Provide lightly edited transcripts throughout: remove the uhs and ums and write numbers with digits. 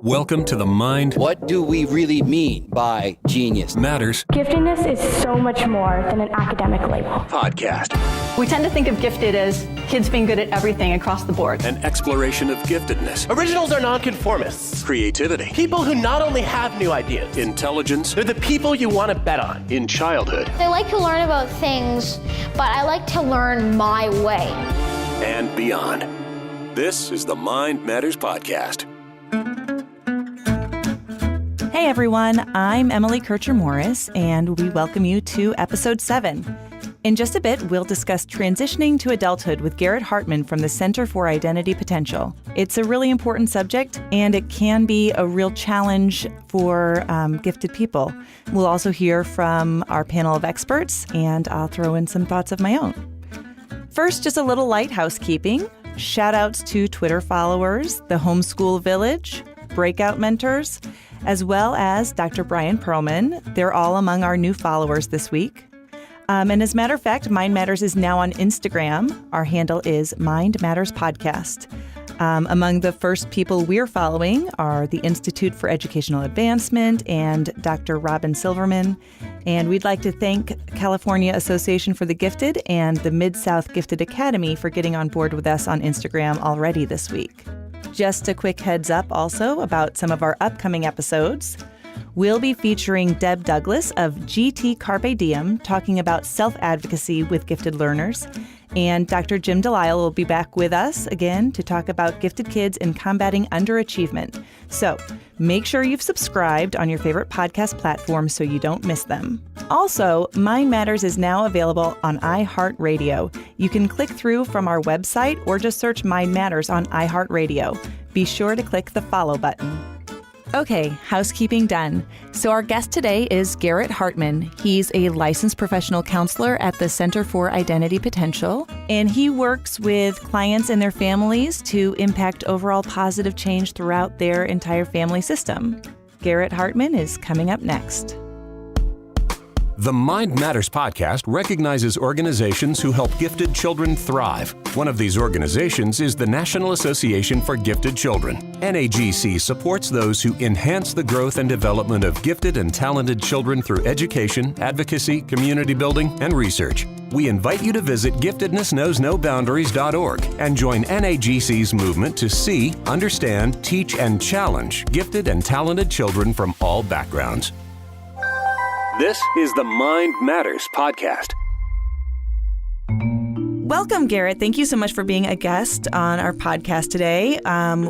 Welcome to the Mind What do we really mean by genius? Matters Giftedness is so much more than an academic label. podcast. We tend to think of gifted as kids being good at everything across the board. An exploration of giftedness, Originals are nonconformists. creativity, People who not only have new ideas, intelligence, they're the people you want to bet on. in childhood, I like to learn about things, but I like to learn my way. and beyond. This is the Mind Matters podcast. Hey everyone, I'm Emily Kircher-Morris, and we welcome you to episode 7. In just a bit, we'll discuss transitioning to adulthood with Garrett Hartman from the Center for Identity Potential. It's a really important subject, and it can be a real challenge for gifted people. We'll also hear from our panel of experts, and I'll throw in some thoughts of my own. First, just a little light housekeeping. Shout-outs to Twitter followers, the Homeschool Village, Breakout Mentors, as well as Dr. Brian Perlman. They're all among our new followers this week. And as a matter of fact, Mind Matters is now on Instagram. Our handle is Mind Matters Podcast. Among the first people we're following are the Institute for Educational Advancement and Dr. Robin Silverman. And we'd like to thank California Association for the Gifted and the Mid-South Gifted Academy for getting on board with us on Instagram already this week. Just a quick heads up also about some of our upcoming episodes. We'll be featuring Deb Douglas of GT Carpe Diem talking about self-advocacy with gifted learners. And Dr. Jim Delisle will be back with us again to talk about gifted kids and combating underachievement. So make sure you've subscribed on your favorite podcast platform so you don't miss them. Also, Mind Matters is now available on iHeartRadio. You can click through from our website or just search Mind Matters on iHeartRadio. Be sure to click the follow button. Okay, housekeeping done. So our guest today is Garrett Hartman. He's a licensed professional counselor at the Center for Identity Potential, and he works with clients and their families to impact overall positive change throughout their entire family system. Garrett Hartman is coming up next. The Mind Matters podcast recognizes organizations who help gifted children thrive. One of these organizations is the National Association for Gifted Children. NAGC supports those who enhance the growth and development of gifted and talented children through education, advocacy, community building, and research. We invite you to visit giftednessknowsnoboundaries.org and join NAGC's movement to see, understand, teach, and challenge gifted and talented children from all backgrounds. This is the Mind Matters podcast. Welcome, Garrett. Thank you so much for being a guest on our podcast today.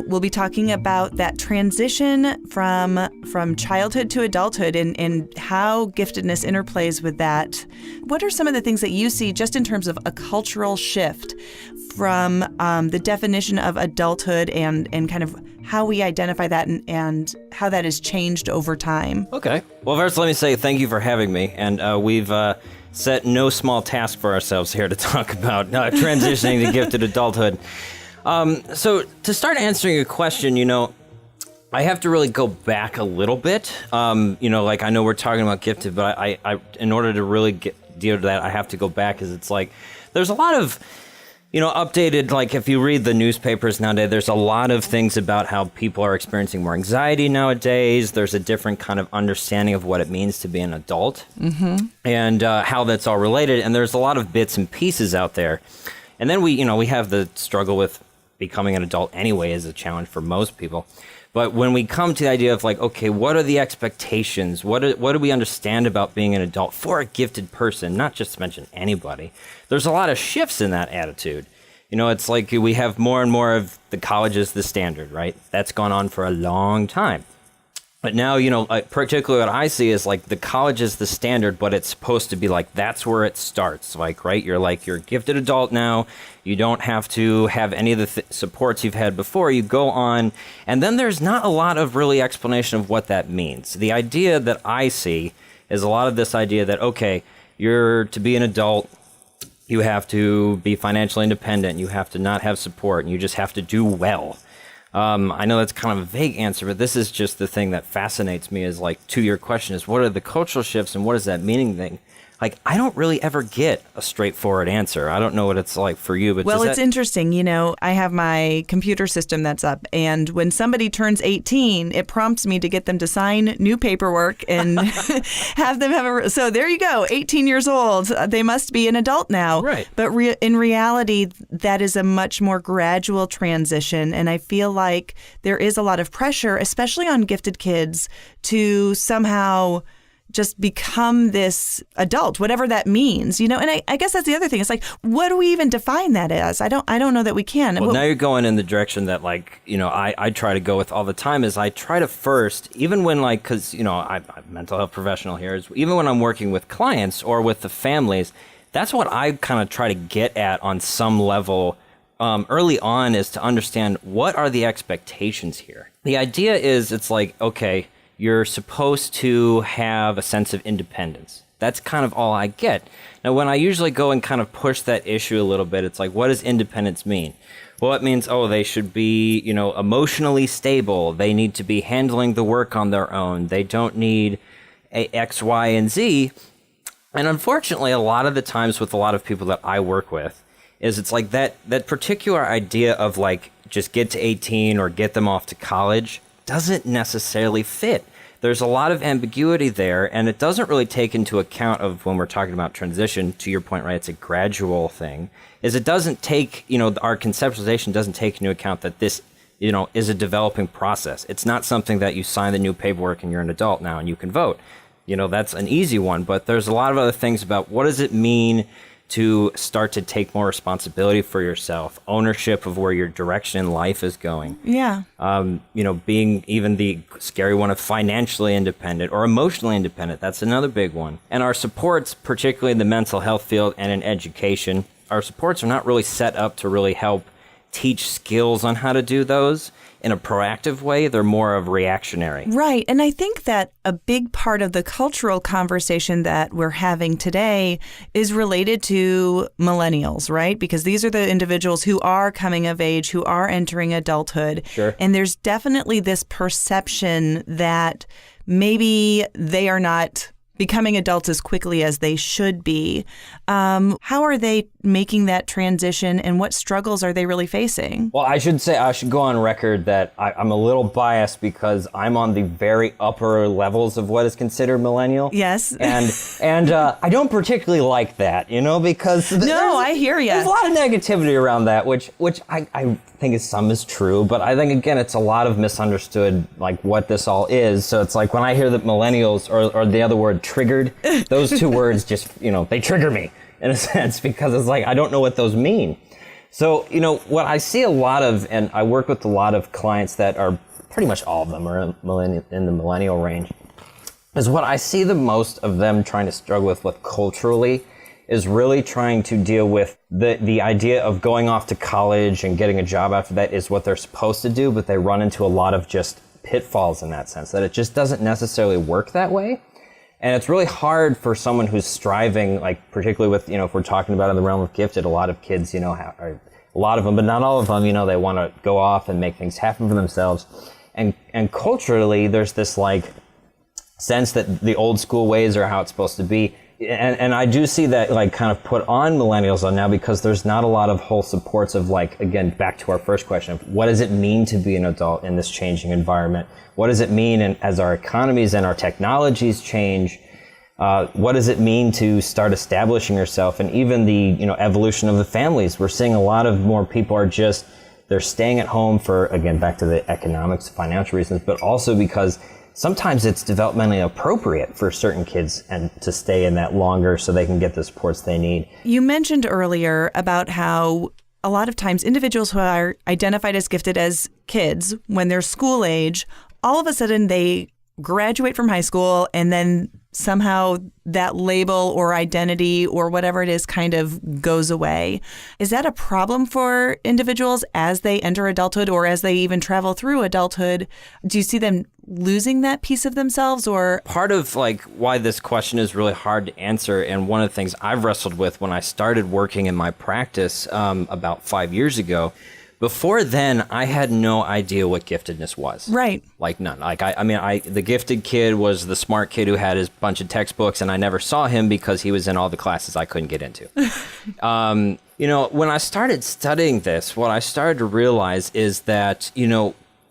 We'll be talking about that transition from childhood to adulthood and how giftedness interplays with that. What are some of the things that you see just in terms of a cultural shift from the definition of adulthood and kind of how we identify that and how that has changed over time? Okay. Well, first, let me say thank you for having me. And we've set no small task for ourselves here to talk about transitioning to gifted adulthood. So to start answering your question, I have to really go back a little bit. I know we're talking about gifted, but I in order to really deal with that, I have to go back because it's like there's a lot of updated, like if you read the newspapers nowadays, there's a lot of things about how people are experiencing more anxiety nowadays. There's a different kind of understanding of what it means to be an adult and how that's all related. And there's a lot of bits and pieces out there. And then we have the struggle with becoming an adult anyway as a challenge for most people. But when we come to the idea of like, okay, what are the expectations? What do we understand about being an adult for a gifted person? Not just to mention anybody. There's a lot of shifts in that attitude. It's like we have more and more of the college is the standard, right? That's gone on for a long time. But now, particularly what I see is like the college is the standard, but it's supposed to be like, that's where it starts. Like, right? You're a gifted adult now. You don't have to have any of the supports you've had before. You go on. And then there's not a lot of really explanation of what that means. The idea that I see is a lot of this idea that, okay, you're to be an adult, you have to be financially independent. You have to not have support. And you just have to do well. I know that's kind of a vague answer, but this is just the thing that fascinates me is like, to your question is, what are the cultural shifts and what is that meaning thing? like, I don't really ever get a straightforward answer. I don't know what it's like for you, but well, it's interesting. You know, I have my computer system that's up, and when somebody turns 18, it prompts me to get them to sign new paperwork and have them have so there you go, 18 years old. They must be an adult now. Right. But in reality, that is a much more gradual transition, and I feel like there is a lot of pressure, especially on gifted kids, to somehow just become this adult, whatever that means, you know. And I guess that's the other thing. It's like, what do we even define that as? I don't know that we can. Well, now you're going in the direction that, like, you know, I try to go with all the time. Is I try to first, even when, like, because, you know, I'm a mental health professional here, is even when I'm working with clients or with the families, that's what I kind of try to get at on some level early on, is to understand what are the expectations here. The idea is, it's like, okay, you're supposed to have a sense of independence. That's kind of all I get. Now, when I usually go and kind of push that issue a little bit, it's like, what does independence mean? Well, it means, they should be, you know, emotionally stable. They need to be handling the work on their own. They don't need a X, Y, and Z. And unfortunately, a lot of the times with a lot of people that I work with, is it's like that particular idea of, like, just get to 18 or get them off to college doesn't necessarily fit. There's a lot of ambiguity there, and it doesn't really take into account of, when we're talking about transition, to your point, right, it's a gradual thing, is it doesn't take, you know, our conceptualization doesn't take into account that this, you know, is a developing process. It's not something that you sign the new paperwork and you're an adult now and you can vote. You know, that's an easy one, but there's a lot of other things about what does it mean to start to take more responsibility for yourself, ownership of where your direction in life is going. Yeah. You know, being even the scary one of financially independent or emotionally independent. That's another big one. And our supports, particularly in the mental health field and in education, our supports are not really set up to really help teach skills on how to do those in a proactive way. They're more of reactionary. Right. And I think that a big part of the cultural conversation that we're having today is related to millennials, right? Because these are the individuals who are coming of age, who are entering adulthood. Sure. And there's definitely this perception that maybe they are not becoming adults as quickly as they should be. How are they making that transition, and what struggles are they really facing? Well, I should go on record that I'm a little biased because I'm on the very upper levels of what is considered millennial. Yes. And I don't particularly like that, you know, because I hear you. There's a lot of negativity around that, which I think some is true, but I think, again, it's a lot of misunderstood, like, what this all is. So it's like when I hear that millennials, or the other word, triggered, those two words just, you know, they trigger me in a sense, because it's like, I don't know what those mean. So, you know, what I see a lot of, and I work with a lot of clients that are, pretty much all of them are in the millennial range, is what I see the most of them trying to struggle with culturally is really trying to deal with the idea of going off to college and getting a job after that is what they're supposed to do, but they run into a lot of just pitfalls in that sense, that it just doesn't necessarily work that way. And it's really hard for someone who's striving, like, particularly with, you know, if we're talking about in the realm of gifted, a lot of kids, you know, a lot of them, but not all of them, you know, they want to go off and make things happen for themselves. And culturally, there's this, like, sense that the old school ways are how it's supposed to be. And I do see that, like, kind of put on millennials on now, because there's not a lot of whole supports of, like, again, back to our first question of what does it mean to be an adult in this changing environment? What does it mean as our economies and our technologies change? What does it mean to start establishing yourself? And even the, you know, evolution of the families. We're seeing a lot of more people are just, they're staying at home for, again, back to the economics, financial reasons, but also because sometimes it's developmentally appropriate for certain kids and to stay in that longer so they can get the supports they need. You mentioned earlier about how a lot of times individuals who are identified as gifted as kids, when they're school age, all of a sudden they graduate from high school and then somehow that label or identity or whatever it is kind of goes away. Is that a problem for individuals as they enter adulthood or as they even travel through adulthood? Do you see them losing that piece of themselves? Or part of, like, why this question is really hard to answer, and one of the things I've wrestled with when I started working in my practice about 5 years ago, Before then, I had no idea what giftedness was. Right. Like none. Like the gifted kid was the smart kid who had his bunch of textbooks, and I never saw him because he was in all the classes I couldn't get into. When I started studying this, what I started to realize is that,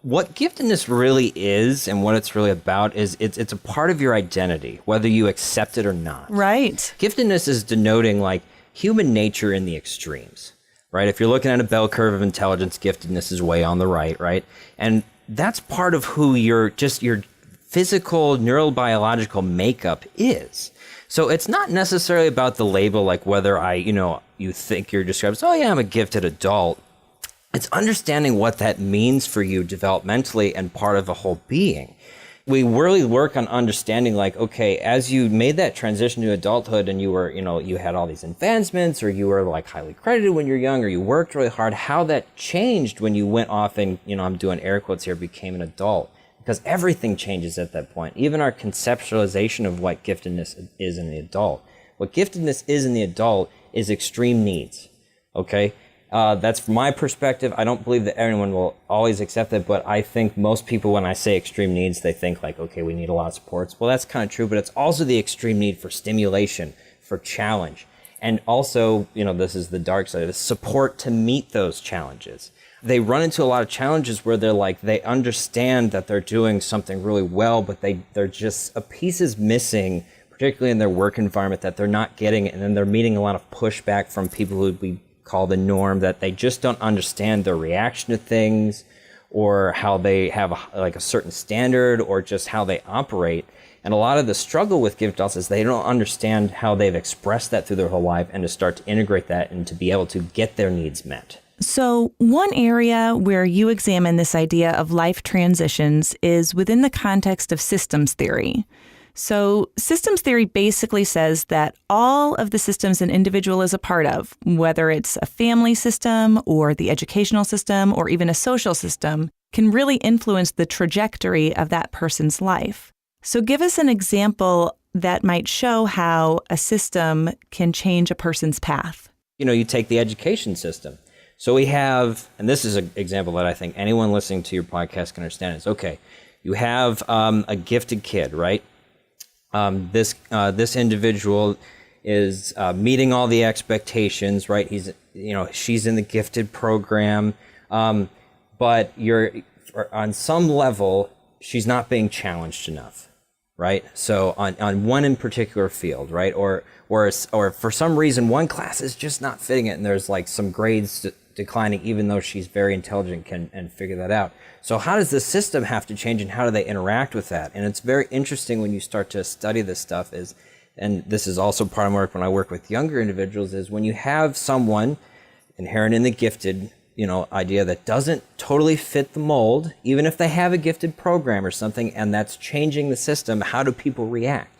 what giftedness really is and what it's really about is it's a part of your identity, whether you accept it or not. Right. Giftedness is denoting like human nature in the extremes. Right? If you're looking at a bell curve of intelligence, giftedness is way on the right? And that's part of who your physical, neurobiological makeup is. So it's not necessarily about the label, like whether you think you're described as, oh yeah, I'm a gifted adult. It's understanding what that means for you developmentally and part of a whole being. We really work on understanding, like, okay, as you made that transition to adulthood and you were, you had all these advancements, or you were like highly credited when you're young, or you worked really hard, how that changed when you went off and, I'm doing air quotes here, became an adult. Because everything changes at that point. Even our conceptualization of what giftedness is in the adult. What giftedness is in the adult is extreme needs, okay? That's from my perspective. I don't believe that everyone will always accept that, but I think most people, when I say extreme needs, they think like, okay, we need a lot of supports. Well, that's kind of true, but it's also the extreme need for stimulation, for challenge. And also, this is the dark side of it, support to meet those challenges. They run into a lot of challenges where they understand that they're doing something really well, but they're just, a piece is missing, particularly in their work environment, that they're not getting, and then they're meeting a lot of pushback from people who we call the norm, that they just don't understand their reaction to things, or how they have a certain standard, or just how they operate. And a lot of the struggle with gifted adults is they don't understand how they've expressed that through their whole life, and to start to integrate that and to be able to get their needs met. So one area where you examine this idea of life transitions is within the context of systems theory. So systems theory basically says that all of the systems an individual is a part of, whether it's a family system or the educational system or even a social system, can really influence the trajectory of that person's life. So give us an example that might show how a system can change a person's path. You take the education system. So we have, and this is an example that I think anyone listening to your podcast can understand, is, okay, you have a gifted kid, right? This individual is meeting all the expectations, right? She's in the gifted program, but on some level, she's not being challenged enough, right? So on one in particular field, right? Or for some reason, one class is just not fitting it, and there's like some grades declining, even though she's very intelligent and figure that out. So how does the system have to change, and how do they interact with that? And it's very interesting when you start to study this stuff, and this is also part of my work when I work with younger individuals, is when you have someone inherent in the gifted, idea that doesn't totally fit the mold, even if they have a gifted program or something, and that's changing the system, how do people react?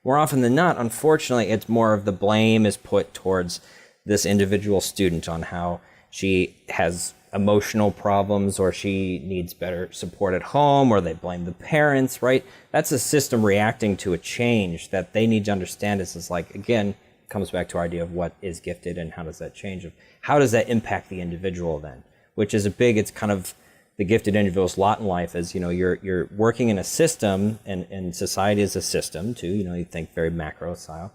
More often than not, unfortunately, it's more of the blame is put towards this individual student on how she has emotional problems, or she needs better support at home, or they blame the parents, right? That's a system reacting to a change that they need to understand. Is like, again, comes back to our idea of what is gifted and how does that change? How does that impact the individual then? Which is it's kind of the gifted individual's lot in life is, you're working in a system, and society is a system too, you think very macro style,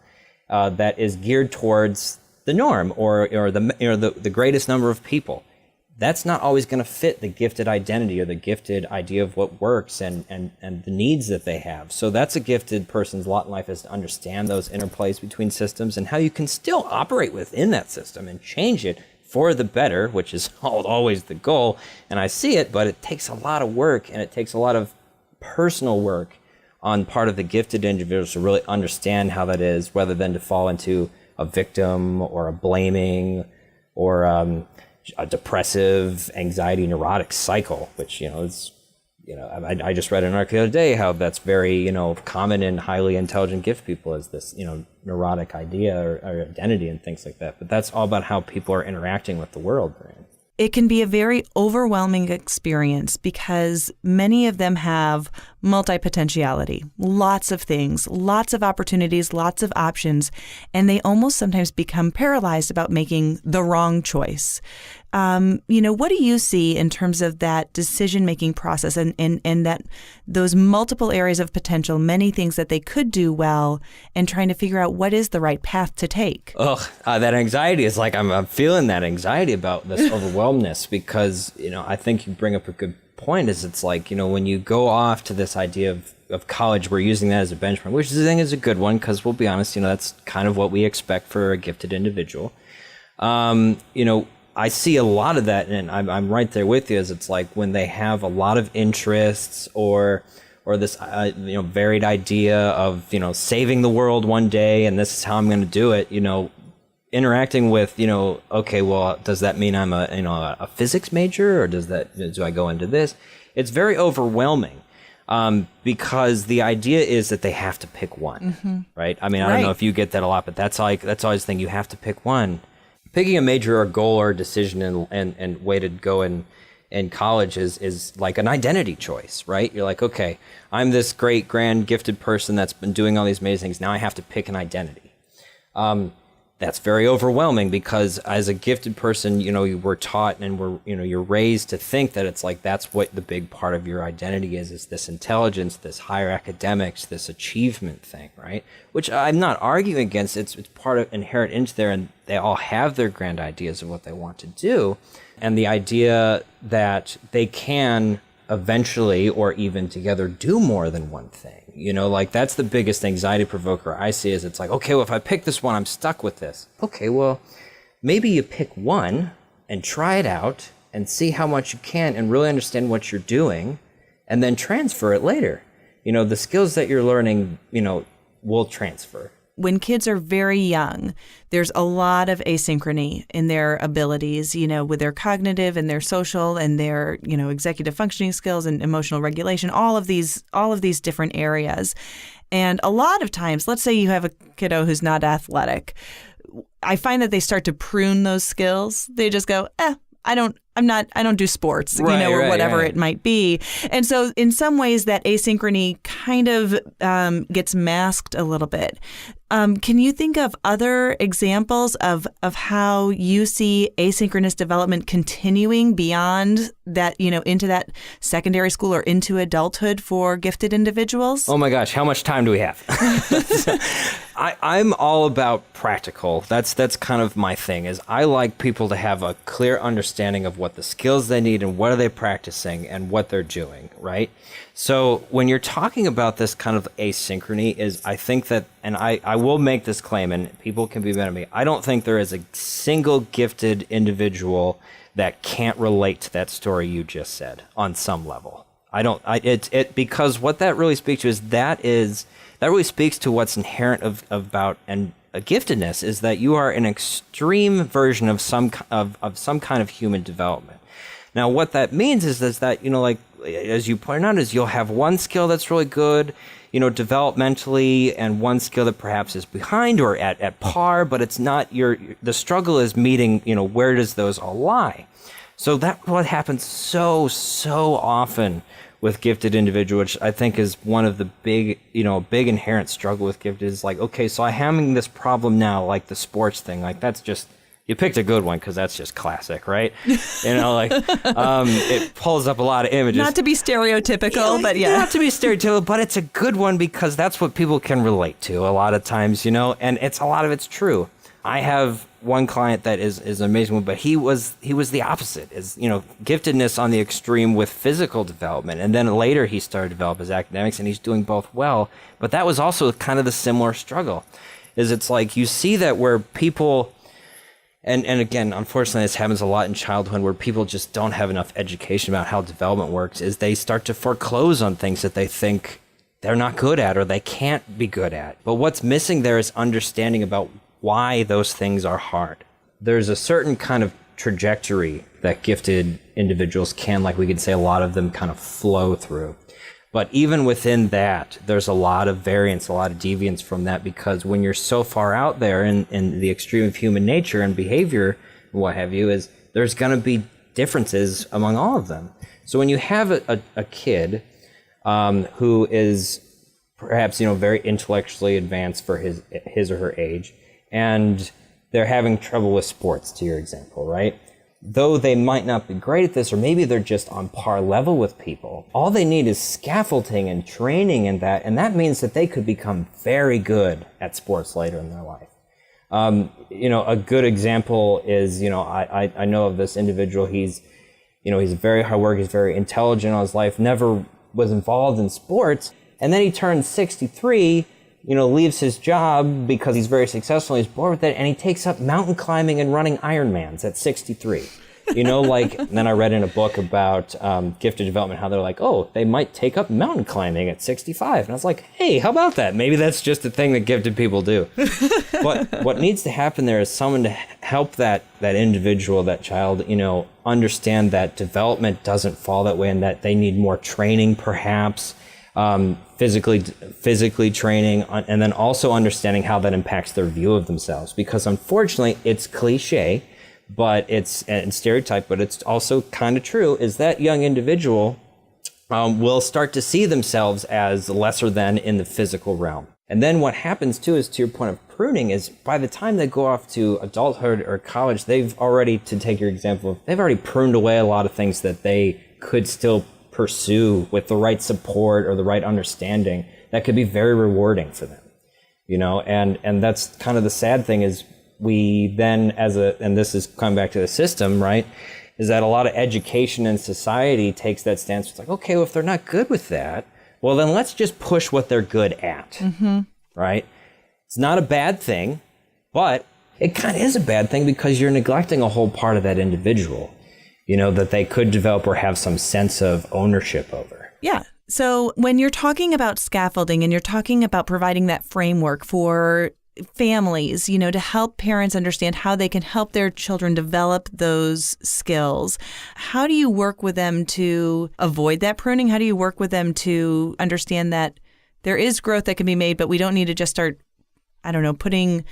that is geared towards the norm or the greatest number of people. That's not always going to fit the gifted identity or the gifted idea of what works and the needs that they have. So that's a gifted person's lot in life, is to understand those interplays between systems and how you can still operate within that system and change it for the better, which is always the goal. And I see it, but it takes a lot of work, and it takes a lot of personal work on part of the gifted individuals to really understand how that is, rather than to fall into a victim or a blaming or a depressive, anxiety, neurotic cycle, which, is, I just read an article the other day how that's very, common in highly intelligent gift people, is this, neurotic idea or identity and things like that. But that's all about how people are interacting with the world, right? It can be a very overwhelming experience because many of them have multi-potentiality, lots of things, lots of opportunities, lots of options, and they almost sometimes become paralyzed about making the wrong choice. What do you see in terms of that decision-making process and that those multiple areas of potential, many things that they could do well, and trying to figure out what is the right path to take? That anxiety is like, I'm feeling that anxiety about this overwhelmness because, I think you bring up a good point is it's like, when you go off to this idea of college, we're using that as a benchmark, which I think is a good one because we'll be honest, that's kind of what we expect for a gifted individual. I see a lot of that, and I'm right there with you, as it's like when they have a lot of interests or this, varied idea of, saving the world one day, and this is how I'm going to do it, interacting with, okay, well, does that mean I'm a physics major, or do I go into this? It's very overwhelming. Because the idea is that they have to pick one, right? I mean, I don't know if you get that a lot, but that's always the thing. You have to pick one. Picking a major or goal or decision and way to go in college is like an identity choice, right? You're like, okay, I'm this great, grand, gifted person that's been doing all these amazing things. Now I have to pick an identity. That's very overwhelming because as a gifted person, you were taught and you're raised to think that it's like that's what the big part of your identity is this intelligence, this higher academics, this achievement thing, right? Which I'm not arguing against. It's part of inherent into there, and they all have their grand ideas of what they want to do. And the idea that they can eventually or even together do more than one thing. That's the biggest anxiety provoker I see is it's like, okay, well, if I pick this one, I'm stuck with this. Okay, well, maybe you pick one and try it out and see how much you can and really understand what you're doing and then transfer it later. The skills that you're learning, will transfer. When kids are very young, there's a lot of asynchrony in their abilities, with their cognitive and their social and their, executive functioning skills and emotional regulation, all of these different areas. And a lot of times, let's say you have a kiddo who's not athletic, I find that they start to prune those skills. They just go, I don't do sports, or whatever it might be. And so in some ways that asynchrony kind of gets masked a little bit. Can you think of other examples of how you see asynchronous development continuing beyond that, into that secondary school or into adulthood for gifted individuals? Oh my gosh, how much time do we have? I'm all about practical. That's kind of my thing, is I like people to have a clear understanding of what the skills they need and what are they practicing and what they're doing, right? So when you're talking about this kind of asynchrony is, I think that, and I will make this claim, and people can be mad at me, I don't think there is a single gifted individual that can't relate to that story you just said on some level. Because what that really speaks to is that really speaks to what's inherent about and a giftedness is that you are an extreme version of some kind of human development. Now, what that means is that, like, as you pointed out, is you'll have one skill that's really good, developmentally, and one skill that perhaps is behind or at par, but it's not the struggle is meeting, where does those all lie? So that's what happens so often with gifted individuals, which I think is one of the big inherent struggle with gifted is like, okay, so I'm having this problem now, like the sports thing, like that's just, you picked a good one because that's just classic, right? It pulls up a lot of images. Not to be stereotypical, but yeah. Not to be stereotypical, but it's a good one because that's what people can relate to a lot of times, and a lot of it's true. I have one client that is an amazing one, but he was the opposite, is giftedness on the extreme with physical development, and then later he started to develop his academics, and he's doing both well. But that was also kind of the similar struggle, is it's like you see that where people. And again, unfortunately, this happens a lot in childhood where people just don't have enough education about how development works, is they start to foreclose on things that they think they're not good at or they can't be good at. But what's missing there is understanding about why those things are hard. There's a certain kind of trajectory that gifted individuals can, like we could say, a lot of them kind of flow through. But even within that, there's a lot of variance, a lot of deviance from that, because when you're so far out there in the extreme of human nature and behavior, and what have you, is there's going to be differences among all of them. So when you have a kid who is perhaps, very intellectually advanced for his or her age, and they're having trouble with sports, to your example, right? Though they might not be great at this, or maybe they're just on par level with people, all they need is scaffolding and training and that means that they could become very good at sports later in their life. A good example is, I know of this individual. He's very hard work. He's very intelligent all his life, never was involved in sports. And then he turns 63, leaves his job because he's very successful. He's bored with it. And he takes up mountain climbing and running Ironmans at 63. And then I read in a book about gifted development, how they're like, oh, they might take up mountain climbing at 65. And I was like, hey, how about that? Maybe that's just a thing that gifted people do. But what needs to happen there is someone to help that individual, that child, understand that development doesn't fall that way and that they need more training, perhaps, physically training, and then also understanding how that impacts their view of themselves. Because unfortunately, it's cliche, and stereotype, but it's also kind of true, is that young individual will start to see themselves as lesser than in the physical realm. And then what happens too is, to your point of pruning, is by the time they go off to adulthood or college, they've already, to take your example, they've already pruned away a lot of things that they could still pursue with the right support or the right understanding that could be very rewarding for them. And that's kind of the sad thing, is we then and this is coming back to the system, right, is that a lot of education in society takes that stance. It's like, okay, well, if they're not good with that, well, then let's just push what they're good at, right? It's not a bad thing, but it kind of is a bad thing because you're neglecting a whole part of that individual, that they could develop or have some sense of ownership over. Yeah. So when you're talking about scaffolding and you're talking about providing that framework for families, to help parents understand how they can help their children develop those skills, how do you work with them to avoid that pruning? How do you work with them to understand that there is growth that can be made, but we don't need to just start, putting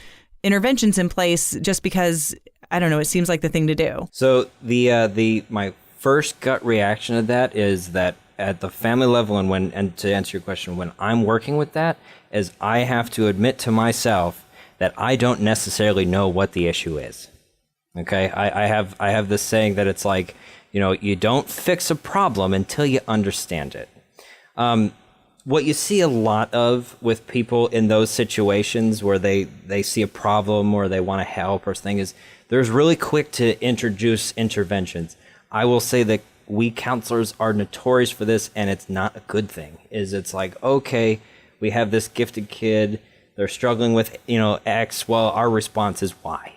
interventions in place just because, it seems like the thing to do? So my first gut reaction to that is that at the family level, and to answer your question, when I'm working with that, is I have to admit to myself that I don't necessarily know what the issue is. Okay, I have this saying that it's like, you don't fix a problem until you understand it. What you see a lot of with people in those situations where they see a problem or they want to help or something is they're really quick to introduce interventions. I will say that we counselors are notorious for this, and it's not a good thing. It's like, okay, we have this gifted kid, they're struggling with, X, well, our response is Y.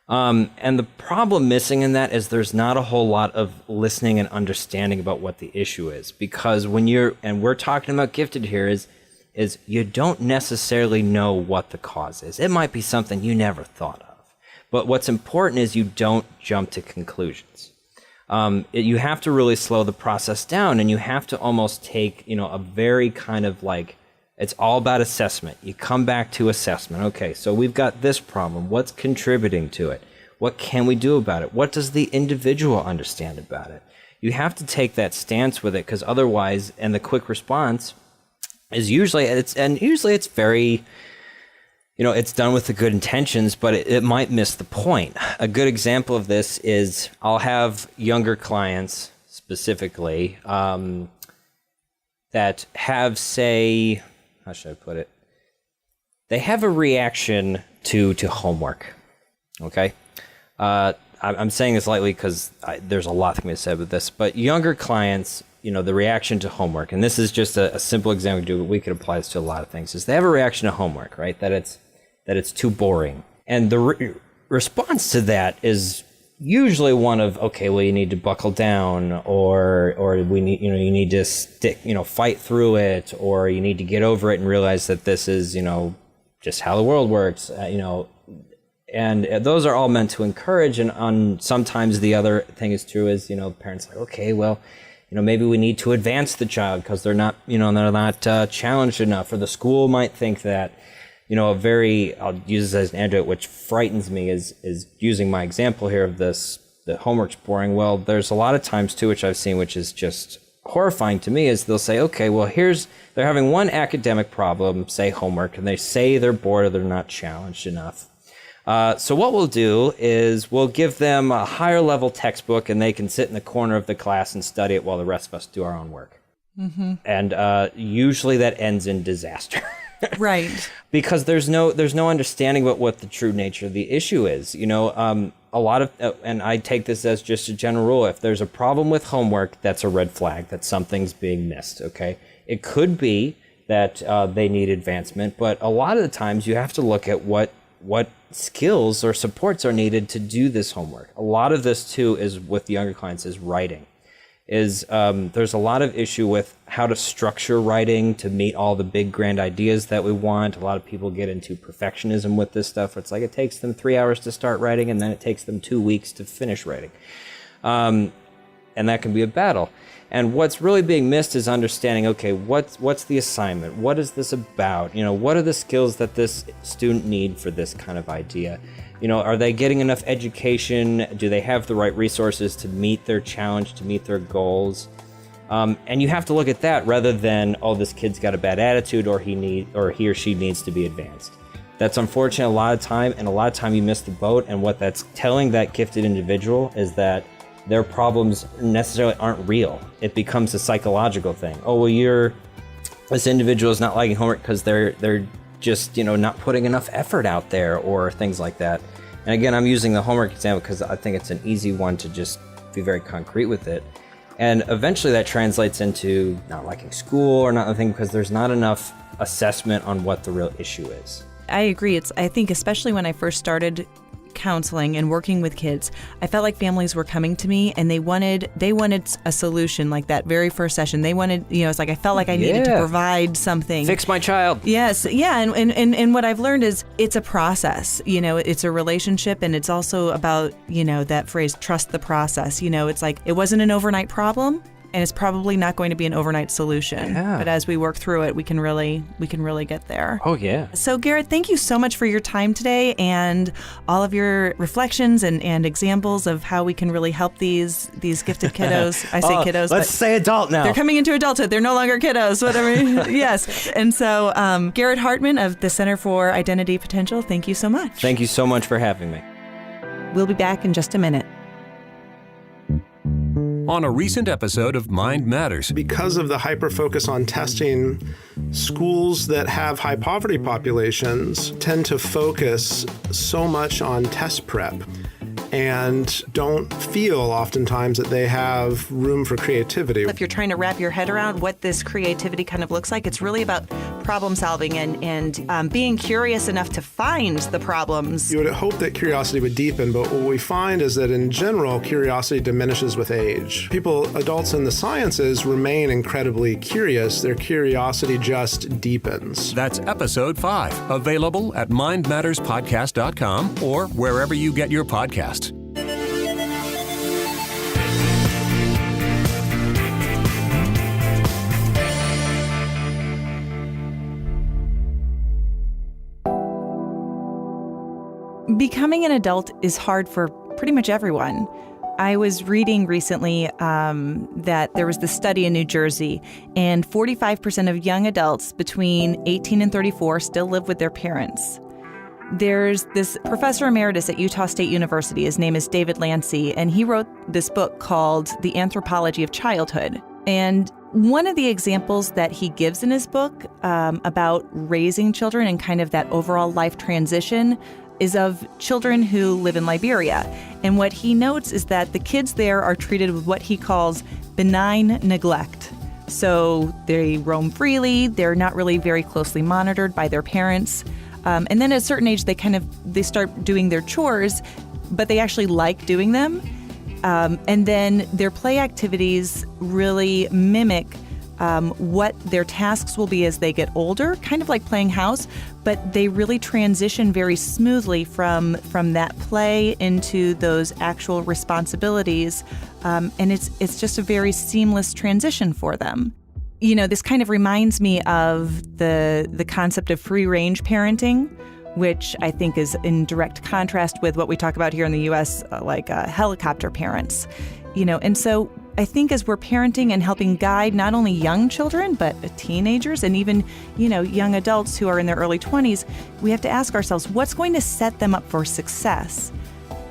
And the problem missing in that is there's not a whole lot of listening and understanding about what the issue is. Because we're talking about gifted here, is you don't necessarily know what the cause is. It might be something you never thought of. But what's important is you don't jump to conclusions. You have to really slow the process down, and you have to almost take, a very kind of like, it's all about assessment. You come back to assessment. Okay, so we've got this problem. What's contributing to it? What can we do about it? What does the individual understand about it? You have to take that stance with it, because otherwise, and the quick response is usually it's very, it's done with the good intentions, but it might miss the point. A good example of this is I'll have younger clients specifically that have, say, how should I put it? They have a reaction to homework, okay? I'm saying this lightly because there's a lot that can be said with this, but younger clients, the reaction to homework, and this is just a simple example, we could apply this to a lot of things, is they have a reaction to homework, right? That it's too boring. And the response to that is usually one of, okay, well, you need to buckle down, or we need, you need to stick, fight through it, or you need to get over it and realize that this is, just how the world works, and those are all meant to encourage. And sometimes the other thing is true is, parents are like, okay, well, maybe we need to advance the child because they're not, they're not challenged enough, or the school might think that, I'll use this as an anecdote, which frightens me, is using my example here of this, the homework's boring. Well, there's a lot of times too, which I've seen, which is just horrifying to me is they'll say, okay, well, they're having one academic problem, say homework, and they say they're bored or they're not challenged enough. So what we'll do is we'll give them a higher level textbook and they can sit in the corner of the class and study it while the rest of us do our own work. Mm-hmm. And usually that ends in disaster. Right. Because there's no understanding about what the true nature of the issue is. A lot of, and I take this as just a general rule, if there's a problem with homework, that's a red flag, that something's being missed, okay? It could be that they need advancement, but a lot of the times you have to look at what skills or supports are needed to do this homework. A lot of this, too, is with the younger clients is writing. There's a lot of issue with how to structure writing to meet all the big grand ideas that we want. A lot of people get into perfectionism with this stuff. It's like it takes them 3 hours to start writing and then it takes them 2 weeks to finish writing. And that can be a battle. And what's really being missed is understanding, okay, what's the assignment? What is this about? What are the skills that this student need for this kind of idea? Are they getting enough education? Do they have the right resources to meet their challenge, to meet their goals? And you have to look at that rather than, oh, this kid's got a bad attitude or he or she needs to be advanced. That's unfortunate a lot of time, and a lot of time you miss the boat, and what that's telling that gifted individual is that their problems necessarily aren't real. It becomes a psychological thing. Oh, well, this individual is not liking homework because they're just, not putting enough effort out there or things like that. And again, I'm using the homework example because I think it's an easy one to just be very concrete with it. And eventually that translates into not liking school or not liking because there's not enough assessment on what the real issue is. I agree. I think especially when I first started counseling and working with kids, I felt like families were coming to me and they wanted a solution. Like that very first session, they wanted, it's like I felt like I needed to provide something. Fix my child. Yes. Yeah. And what I've learned is it's a process, it's a relationship, and it's also about, that phrase, trust the process. It's like it wasn't an overnight problem. And it's probably not going to be an overnight solution. Yeah. But as we work through it, we can really get there. Oh, yeah. So, Garrett, thank you so much for your time today and all of your reflections and examples of how we can really help these gifted kiddos. I say kiddos, let's say adult now. They're coming into adulthood. They're no longer kiddos, whatever. Yes. And so, Garrett Hartman of the Center for Identity Potential, thank you so much. Thank you so much for having me. We'll be back in just a minute. On a recent episode of Mind Matters. Because of the hyper-focus on testing, schools that have high poverty populations tend to focus so much on test prep and don't feel oftentimes that they have room for creativity. If you're trying to wrap your head around what this creativity kind of looks like, it's really about problem solving and being curious enough to find the problems. You would hope that curiosity would deepen, but what we find is that in general, curiosity diminishes with age. Adults in the sciences remain incredibly curious. Their curiosity just deepens. That's episode 5, available at mindmatterspodcast.com or wherever you get your podcasts. Becoming an adult is hard for pretty much everyone. I was reading recently that there was this study in New Jersey, and 45% of young adults between 18 and 34 still live with their parents. There's this professor emeritus at Utah State University. His name is David Lancy, and he wrote this book called The Anthropology of Childhood. And one of the examples that he gives in his book about raising children and kind of that overall life transition is of children who live in Liberia. And what he notes is that the kids there are treated with what he calls benign neglect. So they roam freely, they're not really very closely monitored by their parents. And then at a certain age, they start doing their chores, but they actually like doing them. And then their play activities really mimic what their tasks will be as they get older, kind of like playing house, but they really transition very smoothly from that play into those actual responsibilities. And it's just a very seamless transition for them. This kind of reminds me of the concept of free-range parenting, which I think is in direct contrast with what we talk about here in the U.S., like helicopter parents. And so I think as we're parenting and helping guide not only young children, but teenagers and even, young adults who are in their early 20s, we have to ask ourselves, what's going to set them up for success?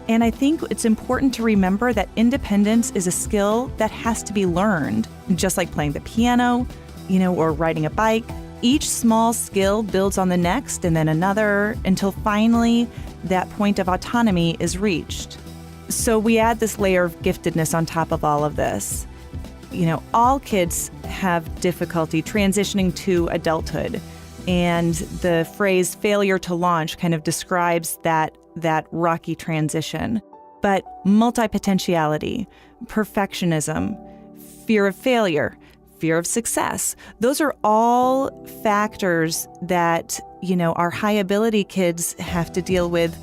And I think it's important to remember that independence is a skill that has to be learned, just like playing the piano, or riding a bike. Each small skill builds on the next and then another until finally that point of autonomy is reached. So we add this layer of giftedness on top of all of this. All kids have difficulty transitioning to adulthood. And the phrase failure to launch kind of describes that rocky transition. But multi-potentiality, perfectionism, fear of failure, fear of success, those are all factors that, our high ability kids have to deal with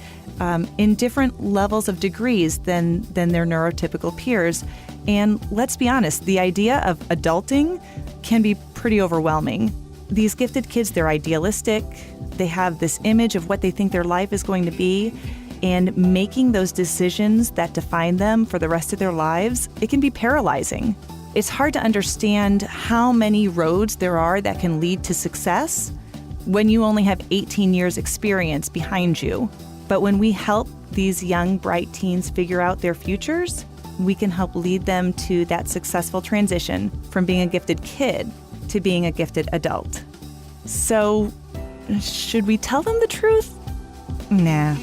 in different levels of degrees than their neurotypical peers. And let's be honest, the idea of adulting can be pretty overwhelming. These gifted kids, they're idealistic. They have this image of what they think their life is going to be. And making those decisions that define them for the rest of their lives, it can be paralyzing. It's hard to understand how many roads there are that can lead to success when you only have 18 years experience behind you. But when we help these young, bright teens figure out their futures, we can help lead them to that successful transition from being a gifted kid to being a gifted adult. So, should we tell them the truth? Nah.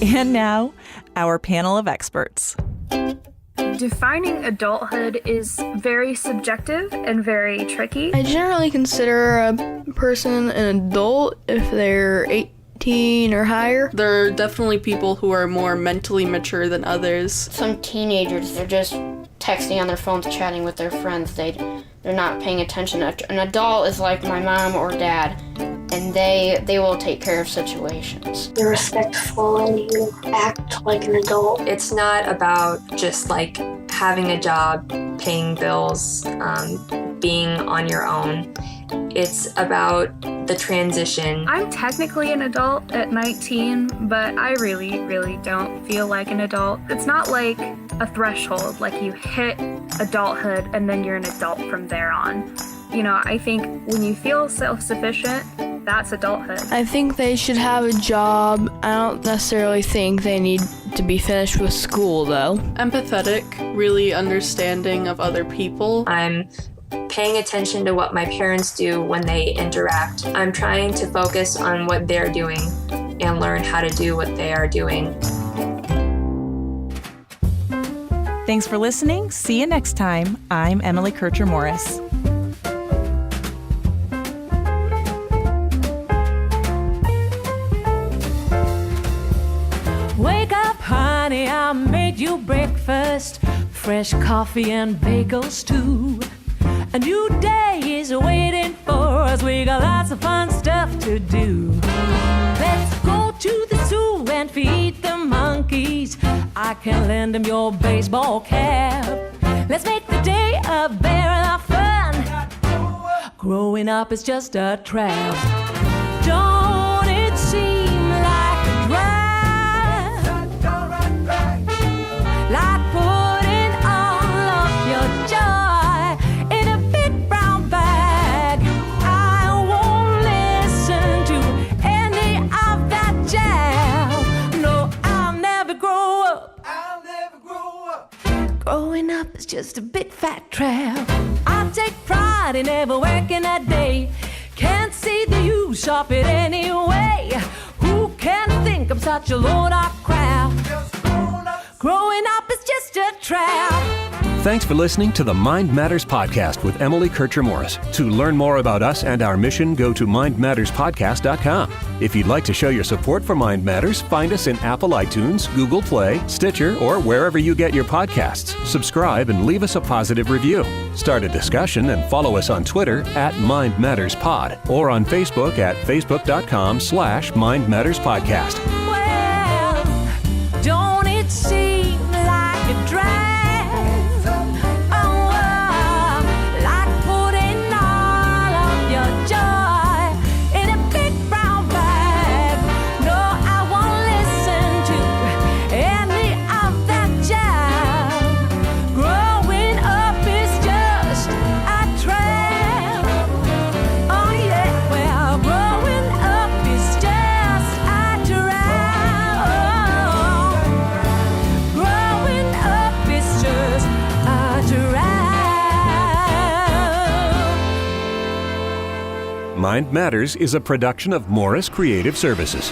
And now, our panel of experts. Defining adulthood is very subjective and very tricky. I generally consider a person an adult if they're 18 or higher. There are definitely people who are more mentally mature than others. Some teenagers, they're just texting on their phones, chatting with their friends. They're not paying attention. An adult is like my mom or dad, and they will take care of situations. You're respectful and you act like an adult. It's not about just like having a job, paying bills, being on your own. It's about the transition. I'm technically an adult at 19, but I really, really don't feel like an adult. It's not like a threshold, like you hit adulthood and then you're an adult from there on. I think when you feel self-sufficient, that's adulthood. I think they should have a job. I don't necessarily think they need to be finished with school, though. Empathetic, really understanding of other people. I'm paying attention to what my parents do when they interact. I'm trying to focus on what they're doing and learn how to do what they are doing. Thanks for listening. See you next time. I'm Emily Kircher-Morris. Wake up, honey, I made you breakfast. Fresh coffee and bagels, too. A new day is waiting for us. We got lots of fun stuff to do. Let's go to the zoo and feed the monkeys. I can lend them your baseball cap. Let's make the day a barrel of fun. Growing up is just a trap. Don't it seem like a drag? Like putting all of your joy in a big brown bag. I won't listen to any of that jazz. No, I'll never grow up. I'll never grow up. Growing up is just a big fat trap. I take pride in never working a day. Can't see the use of it anyway. Who can think I'm such a low-down crap? Growing up is just a trap. Thanks for listening to the Mind Matters Podcast with Emily Kircher-Morris. To learn more about us and our mission, go to mindmatterspodcast.com. If you'd like to show your support for Mind Matters, find us in Apple iTunes, Google Play, Stitcher, or wherever you get your podcasts. Subscribe and leave us a positive review. Start a discussion and follow us on Twitter at MindMattersPod or on Facebook at facebook.com/MindMattersPodcast. Well, don't it seem like a drag? Growing up Mind Matters is a production of Morris Creative Services.